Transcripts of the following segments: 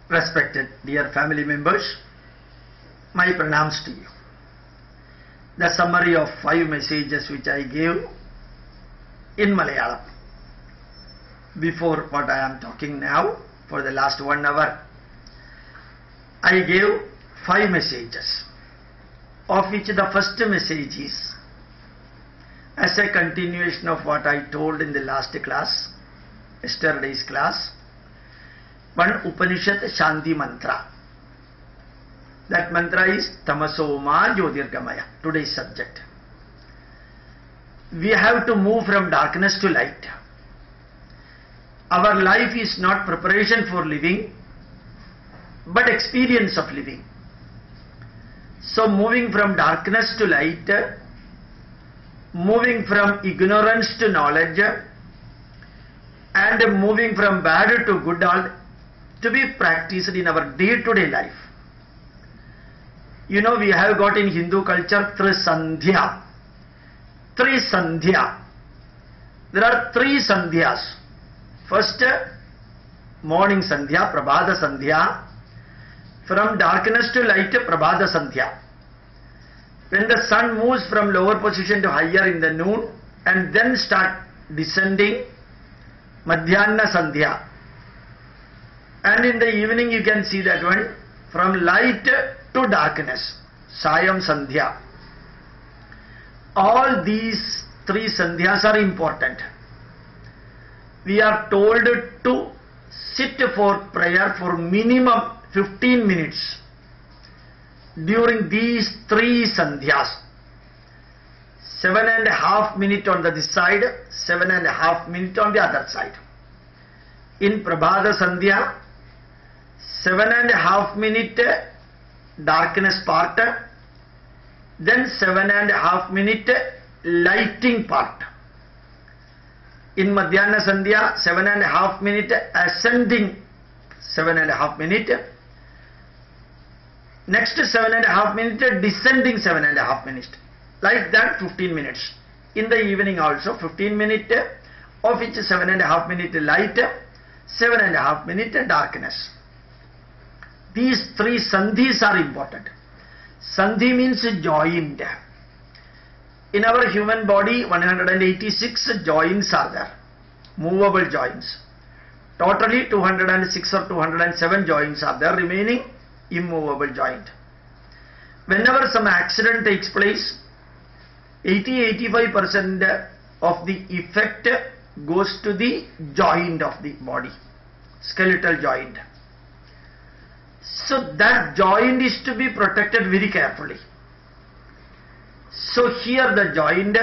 Respected dear family members, my pranams to you. The summary of 5 messages which I gave in Malayalam before what I am talking now for the last 1 hour. I gave 5 messages, of which the first message is as a continuation of what I told in the last class, yesterday's class, one Upanishad Shanti mantra. That mantra is Tamasoma Jyotirgamaya, today's subject. We have to move from darkness to light. Our life is not preparation for living, but experience of living. So moving from darkness to light, moving from ignorance to knowledge, and moving from bad to good, all to be practiced in our day-to-day life. You know, we have got in Hindu culture Trisandhya. Trisandhya. There are 3 Sandhyas. First, morning Sandhya, Prabhata Sandhya. From darkness to light, Prabhata Sandhya. When the sun moves from lower position to higher in the noon and then start descending, Madhyana Sandhya. And in the evening you can see that one, from light to darkness, Sayam Sandhya. All these 3 Sandhyas are important. We are told to sit for prayer for minimum 15 minutes during these 3 Sandhyas. 7.5 minutes on this side, 7.5 minutes on the other side. In Prabhata Sandhya, 7.5 minute darkness part, then 7.5 minute lighting part. In Madhyana Sandhya, 7.5 minute ascending, 7.5 minute. Next 7.5 minute descending, 7.5 minutes. Like that 15 minutes. In the evening also 15 minutes, of which 7.5 minute light, 7.5 minute darkness. These 3 sandhis are important. Sandhi means joined. In our human body, 186 joints are there, movable joints. Totally 206 or 207 joints are there, remaining immovable joint. Whenever some accident takes place, 80-85% of the effect goes to the joint of the body, skeletal joint. So that joint is to be protected very carefully. So here the joint,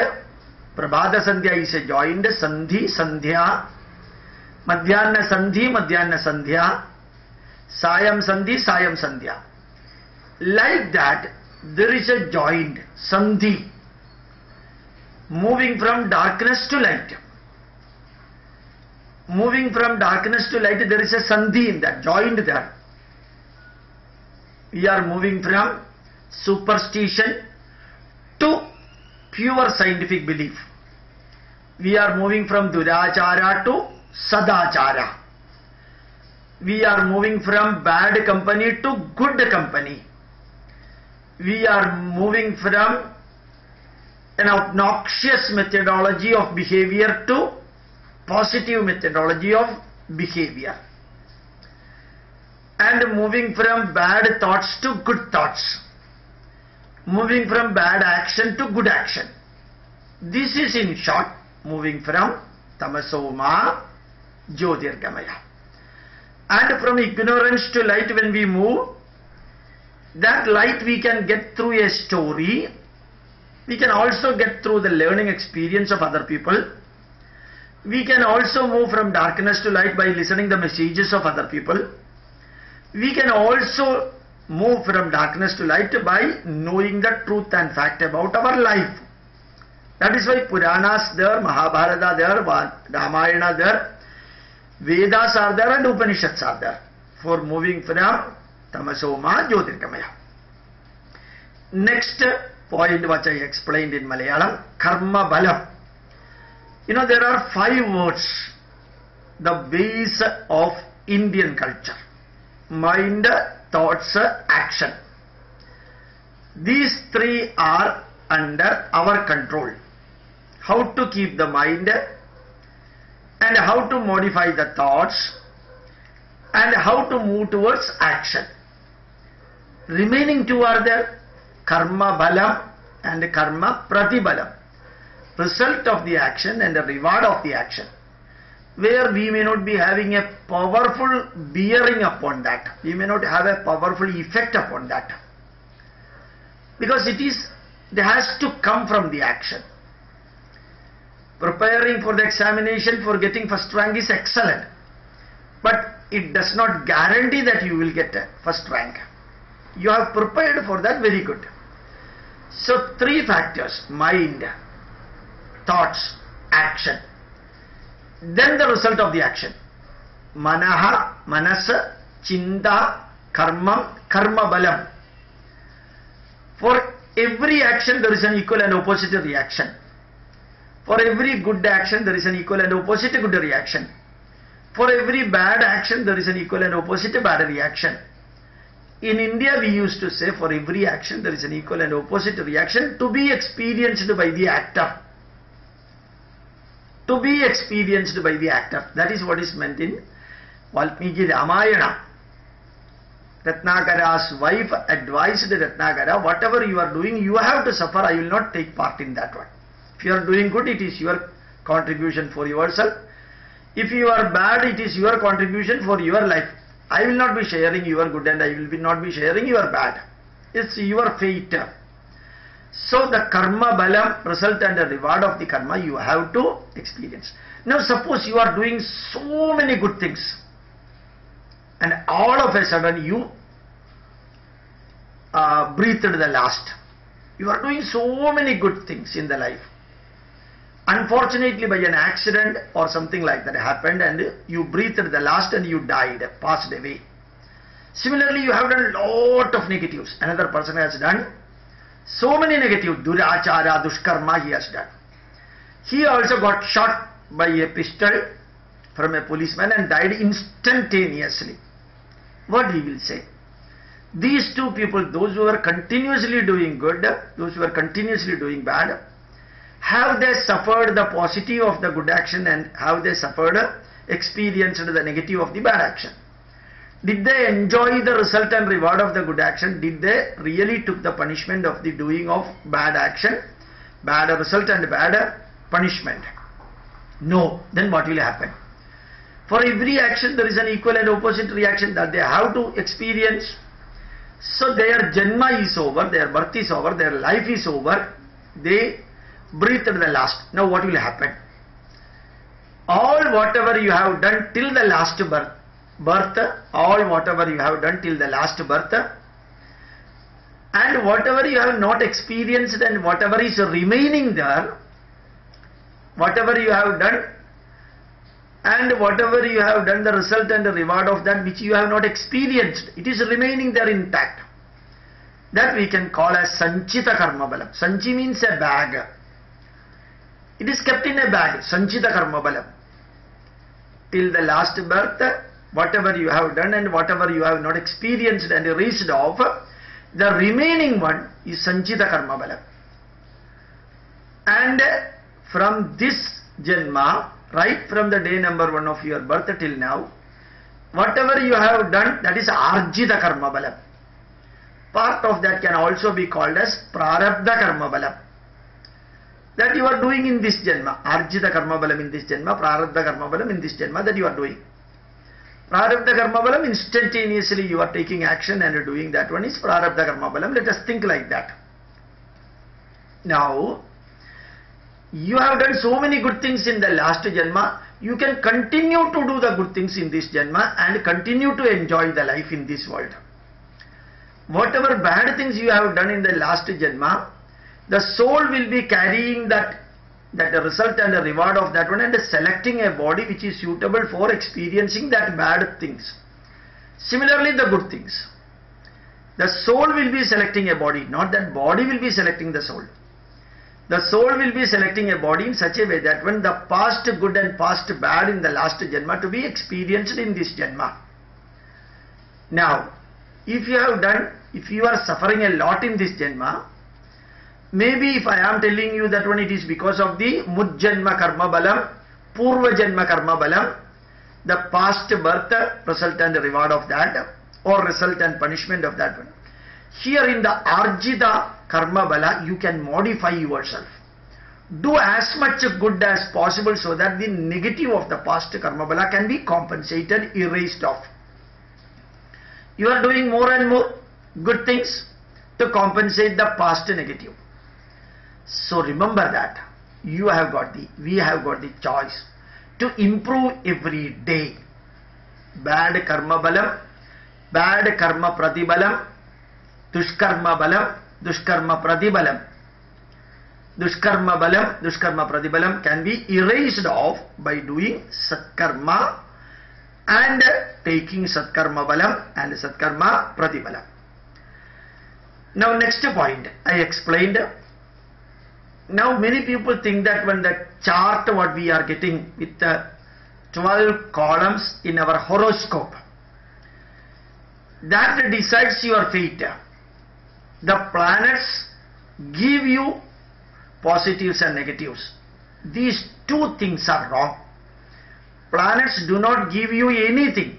Prabhata Sandhya is a joint, Sandhi, Sandhya, Madhyana Sandhi, Madhyana Sandhya, Sayam Sandhi, Sayam Sandhya. Like that, there is a joint, Sandhi, moving from darkness to light. Moving from darkness to light, there is a Sandhi in that, joint there. We are moving from superstition to pure scientific belief. We are moving from Durachara to Sadachara. We are moving from bad company to good company. We are moving from an obnoxious methodology of behavior to positive methodology of behavior. And moving from bad thoughts to good thoughts. Moving from bad action to good action. This is in short moving from Tamasoma Jyotirgamaya. And from ignorance to light, when we move, that light we can get through a story. We can also get through the learning experience of other people. We can also move from darkness to light by listening the messages of other people. We can also move from darkness to light by knowing the truth and fact about our life. That is why Puranas there, Mahabharata there, Ramayana there, Vedas are there and Upanishads are there for moving from Tamasoma Jyotirgamaya. Next point which I explained in Malayalam, Karma Balam. You know, there are 5 words, the base of Indian culture. mind, thoughts, action. These three are under our control. How to keep the mind and how to modify the thoughts and how to move towards action. Remaining two are there, karma balam and karma pratibalam. Result of the action and the reward of the action, where we may not be having a powerful bearing upon that. We may not have a powerful effect upon that. Because it has to come from the action. Preparing for the examination for getting first rank is excellent. But it does not guarantee that you will get a first rank. You have prepared for that, very good. So three factors, mind, thoughts, action. Then the result of the action. Manaha, manasa, chinta, karma, karma balam. For every action there is an equal and opposite reaction. For every good action there is an equal and opposite good reaction. For every bad action there is an equal and opposite bad reaction. In India we used to say for every action there is an equal and opposite reaction to be experienced by the actor. To be experienced by the actor. That is what is meant in Valmiki Ramayana. Ratnakara's wife advised Ratnakara, whatever you are doing, you have to suffer, I will not take part in that one. If you are doing good, it is your contribution for yourself. If you are bad, it is your contribution for your life. I will not be sharing your good and I will not be sharing your bad. It's your fate. So the karma balam, result and the reward of the karma, you have to experience. Now suppose you are doing so many good things and all of a sudden you breathed the last. You are doing so many good things in the life. Unfortunately by an accident or something like that happened and you breathed the last and you died, passed away. Similarly you have done a lot of negatives. Another person has done so many negative, durachara, dushkarma he has done. He also got shot by a pistol from a policeman and died instantaneously. What he will say? These two people, those who are continuously doing good, those who are continuously doing bad, have they suffered the positive of the good action and have they suffered, experienced the negative of the bad action? Did they enjoy the result and reward of the good action? Did they really took the punishment of the doing of bad action, bad result and bad punishment? No. Then what will happen? For every action there is an equal and opposite reaction that they have to experience. So their janma is over, their birth is over, their life is over. They breathed the last. Now what will happen? All whatever you have done till the last birth, all whatever you have done till the last birth, and whatever you have not experienced and whatever is remaining there, whatever you have done and whatever you have done, the result and the reward of that which you have not experienced, it is remaining there intact. That we can call as sanchita karma balam. Sanchi means a bag. It is kept in a bag, sanchita karma balam. Till the last birth, whatever you have done and whatever you have not experienced and reached off, the remaining one is sanchita karma balam. And from this janma, right from the day number 1 of your birth till now, whatever you have done, that is arjita karma balam. Part of that can also be called as prarabdha karma balam. That you are doing in this janma, arjita karma balam in this janma, prarabdha karma balam in this janma, that you are doing. Prarabdha karma balam, instantaneously you are taking action and doing that one is prarabdha karma balam. Let us think like that. Now, you have done so many good things in the last janma, you can continue to do the good things in this janma and continue to enjoy the life in this world. Whatever bad things you have done in the last janma, the soul will be carrying that result and the reward of that one and selecting a body which is suitable for experiencing that bad things. Similarly, the good things. The soul will be selecting a body, not that body will be selecting the soul. The soul will be selecting a body in such a way that when the past good and past bad in the last janma to be experienced in this janma. Now, if you are suffering a lot in this Janma, maybe if I am telling you that one, it is because of the Mujjanma Karma Balam, Purva Janma Karma Balam, the past birth, result and reward of that, or result and punishment of that one. Here in the Arjita Karma Bala, you can modify yourself. Do as much good as possible so that the negative of the past Karma Bala can be compensated, erased off. You are doing more and more good things to compensate the past negative. So remember that we have got the choice to improve every day. Bad karma balam, bad karma pratibalam, dushkarma balam, dushkarma pratibalam. Dushkarma balam, dushkarma pratibalam can be erased off by doing satkarma and taking satkarma balam and satkarma pratibalam. Now next point I explained. Now many people think that when the chart what we are getting with the 12 columns in our horoscope, that decides your fate. The planets give you positives and negatives. These two things are wrong. Planets do not give you anything.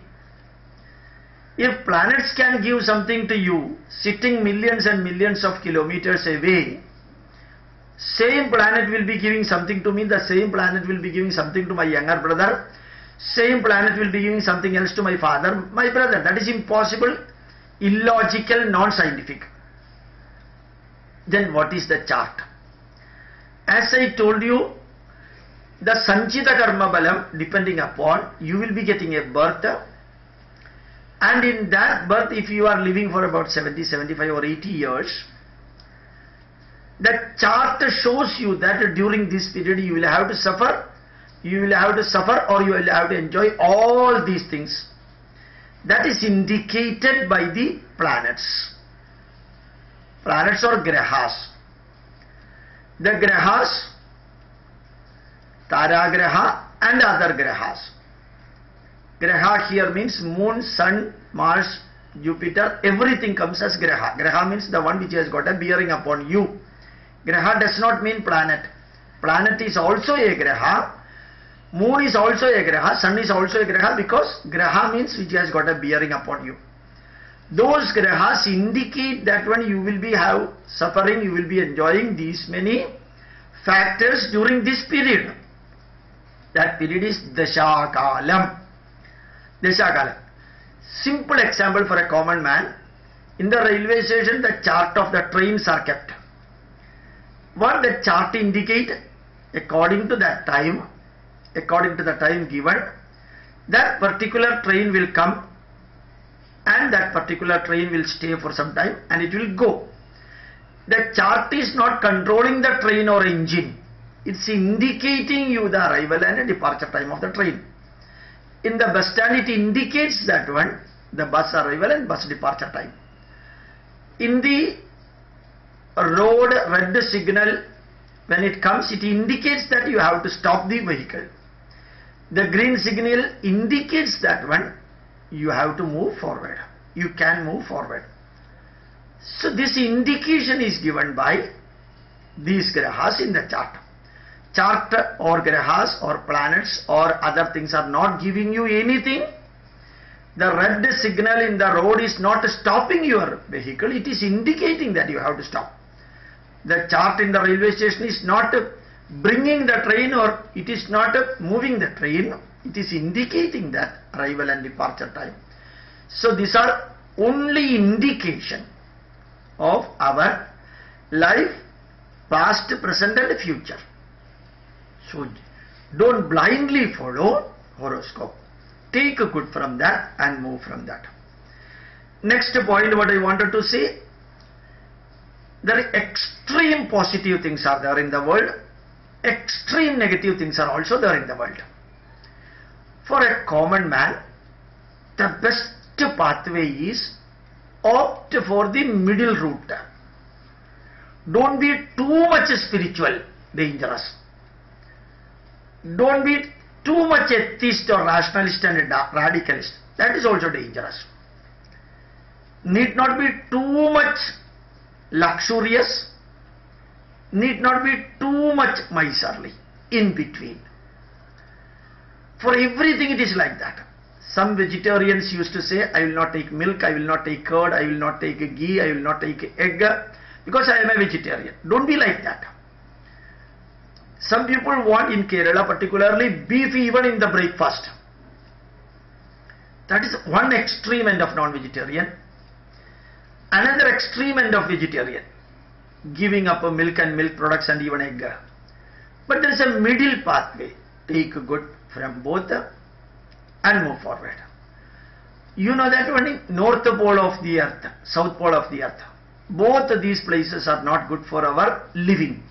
If planets can give something to you, sitting millions and millions of kilometers away, same planet will be giving something to me, the same planet will be giving something to my younger brother, same planet will be giving something else to my father, my brother. That is impossible, illogical, non-scientific. Then what is the chart? As I told you, the Sanchita Karma Balam, depending upon, you will be getting a birth, and in that birth, if you are living for about 70, 75 or 80 years, the chart shows you that during this period you will have to suffer, or you will have to enjoy all these things. That is indicated by the planets. Planets or grahas. The grahas, Tara graha and other grahas. Graha here means moon, sun, Mars, Jupiter, everything comes as graha. Graha means the one which has got a bearing upon you. Graha does not mean planet. Planet is also a graha. Moon is also a graha. Sun is also a graha, because graha means which has got a bearing upon you. Those grahas indicate that when you will be suffering, you will be enjoying these many factors during this period. That period is Dashakalam. Dashakalam. Simple example for a common man. In the railway station, the chart of the trains are kept. What the chart indicate, according to that time given, that particular train will come and that particular train will stay for some time and it will go. The chart is not controlling the train or engine. It's indicating you the arrival and departure time of the train. In the bus stand, it indicates that one, the bus arrival and bus departure time. In the road red signal, when it comes, it indicates that you have to stop the vehicle. The green signal indicates that one, you have to move forward. You can move forward. So this indication is given by these grahas in the chart. Chart or grahas or planets or other things are not giving you anything. The red signal in the road is not stopping your vehicle. It is indicating that you have to stop. The chart in the railway station is not bringing the train, or it is not moving the train. It is indicating that arrival and departure time. So these are only indication of our life, past, present and future. So don't blindly follow horoscope. Take a good from that and move from that. Next point what I wanted to say, there are extreme positive things are there in the world, extreme negative things are also there in the world. For a common man, the best pathway is opt for the middle route. Don't be too much spiritual, dangerous. Don't be too much atheist or rationalist and radicalist. That is also dangerous. need not be too much luxurious, need not be too much miserly, in between. For everything it is like that. Some vegetarians used to say, I will not take milk, I will not take curd, I will not take ghee, I will not take egg, because I am a vegetarian. Don't be like that. Some people want, in Kerala particularly, beef even in the breakfast. That is one extreme end of non-vegetarian. Another extreme end of vegetarian, giving up milk and milk products and even egg. But there is a middle pathway. Take good from both and move forward. You know that only north pole of the earth, south pole of the earth. Both these places are not good for our living.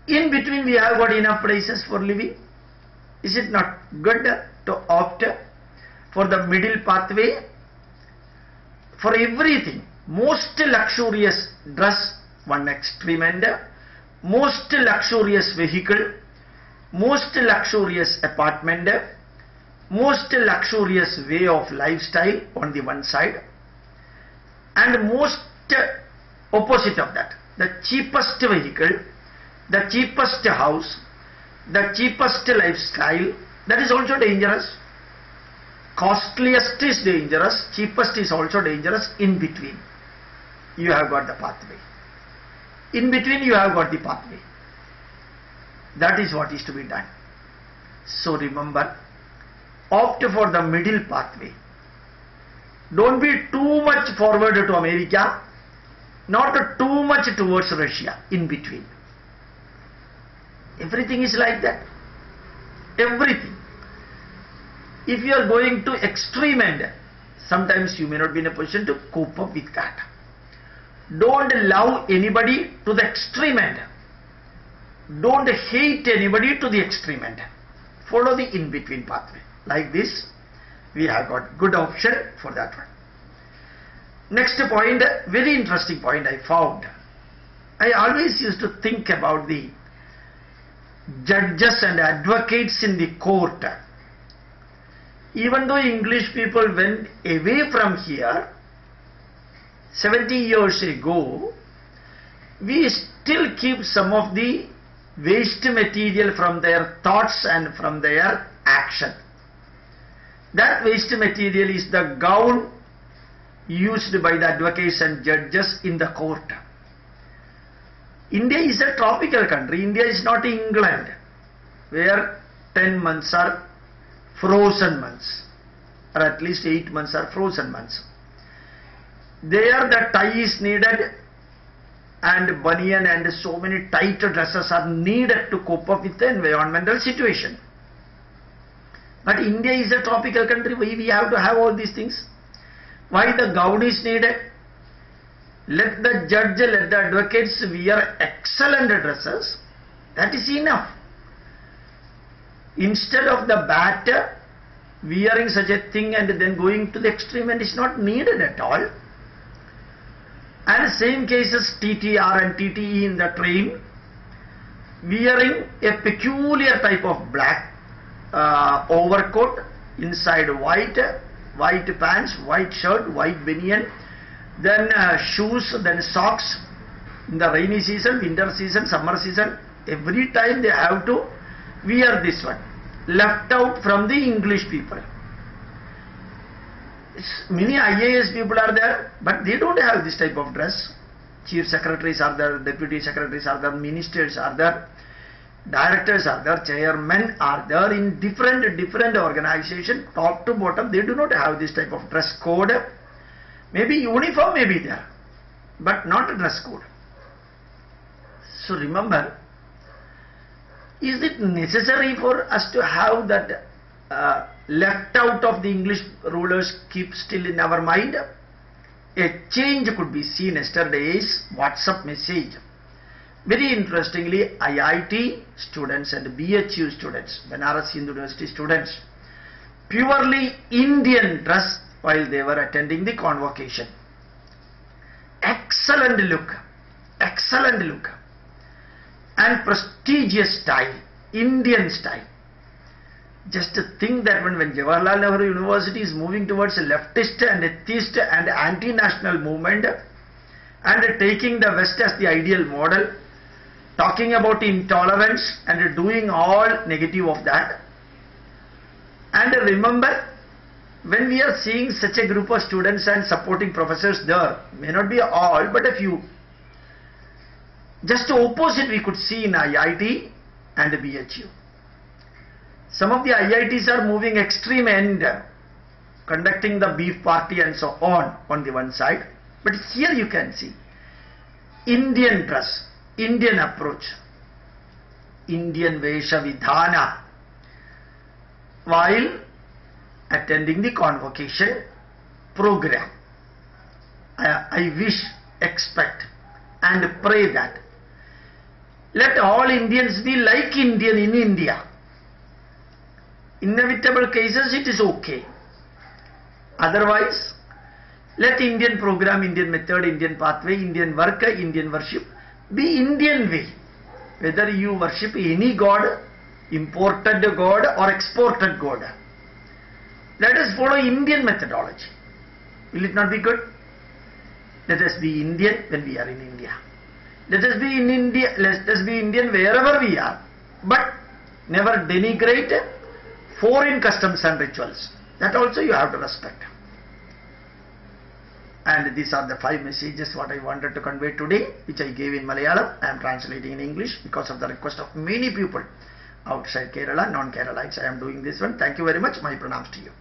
In between we have got enough places for living. Is it not good to opt for the middle pathway? For everything, most luxurious dress, one extreme end, most luxurious vehicle, most luxurious apartment, most luxurious way of lifestyle on the one side, and most opposite of that, the cheapest vehicle, the cheapest house, the cheapest lifestyle, that is also dangerous. Costliest is dangerous, cheapest is also dangerous. In between you have got the pathway. In between you have got the pathway. That is what is to be done. So remember, opt for the middle pathway. Don't be too much forward to America, not too much towards Russia. In between. Everything is like that. Everything. If you are going to extreme end, sometimes you may not be in a position to cope up with that. Don't love anybody to the extreme end. Don't hate anybody to the extreme end. Follow the in-between pathway. Like this, we have got good option for that one. Next point, very interesting point I found. I always used to think about the judges and advocates in the court. Even though English people went away from here 70 years ago, we still keep some of the waste material from their thoughts and from their action. That waste material is the gown used by the advocates and judges in the court. India is a tropical country. India is not England, where 10 months are frozen months, or at least 8 months are frozen months. There the tie is needed, and banyan and so many tight dresses are needed to cope up with the environmental situation. But India is a tropical country. Why we have to have all these things? Why the gown is needed? Let the judge, let the advocates wear excellent dresses. That is enough. Instead of the bat wearing such a thing and then going to the extreme end is not needed at all. And same cases TTR and TTE in the train, wearing a peculiar type of black overcoat, inside white pants, white shirt, white banyan, then shoes, then socks. In the rainy season, winter season, summer season, every time they have to wear this one. Left out from the English people. Many IAS people are there, but they don't have this type of dress. Chief secretaries are there, deputy secretaries are there, ministers are there, directors are there, chairmen are there in different organizations, top to bottom. They do not have this type of dress code. Maybe uniform may be there, but not a dress code. So remember, is it necessary for us to have that left out of the English rulers keep still in our mind? A change could be seen yesterday's WhatsApp message. Very interestingly, IIT students and BHU students, Banaras Hindu University students, purely Indian dress while they were attending the convocation. Excellent look and prestigious style, Indian style. Just think that when Jawaharlal Nehru University is moving towards a leftist and atheist and anti-national movement and taking the West as the ideal model, talking about intolerance and doing all negative of that. And remember, when we are seeing such a group of students and supporting professors there, may not be all but a few, just opposite we could see in IIT and BHU. Some of the IITs are moving extreme end, conducting the beef party and so on the one side. But here you can see Indian dress, Indian approach, Indian Vesha Vidhana while attending the convocation program. I wish, expect and pray that let all Indians be like Indian in India. Inevitable cases it is okay. Otherwise, let Indian program, Indian method, Indian pathway, Indian work, Indian worship be Indian way. Whether you worship any god, imported god or exported god, let us follow Indian methodology. Will it not be good? Let us be Indian when we are in India. Let us be in India. Let us be Indian wherever we are, but never denigrate foreign customs and rituals. That also you have to respect. And these are the 5 messages what I wanted to convey today, which I gave in Malayalam. I am translating in English because of the request of many people outside Kerala, non-Keralites. I am doing this one. Thank you very much. My pranams to you.